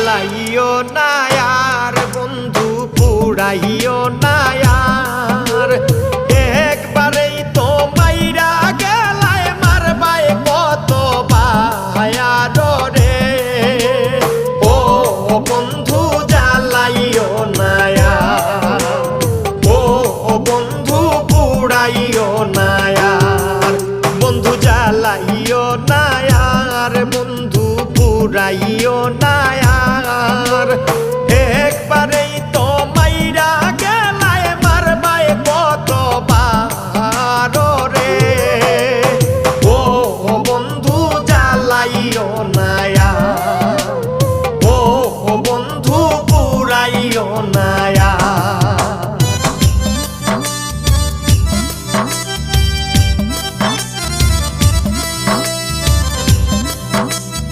জ্বালাইও না আর বন্ধু পুড়াইও না আর একবারেই তো মাইরা গেলায় মারবাই কত বায়ার রে ও বন্ধু জ্বালাইও না ও বন্ধু পুড়াইও না আর বন্ধু জ্বালাইও না আর বন্ধু পুড়াইও না আর একবারেই তো মাইরা গেলায় মারবাই কত বার রে ও বন্ধু জ্বালাইও না।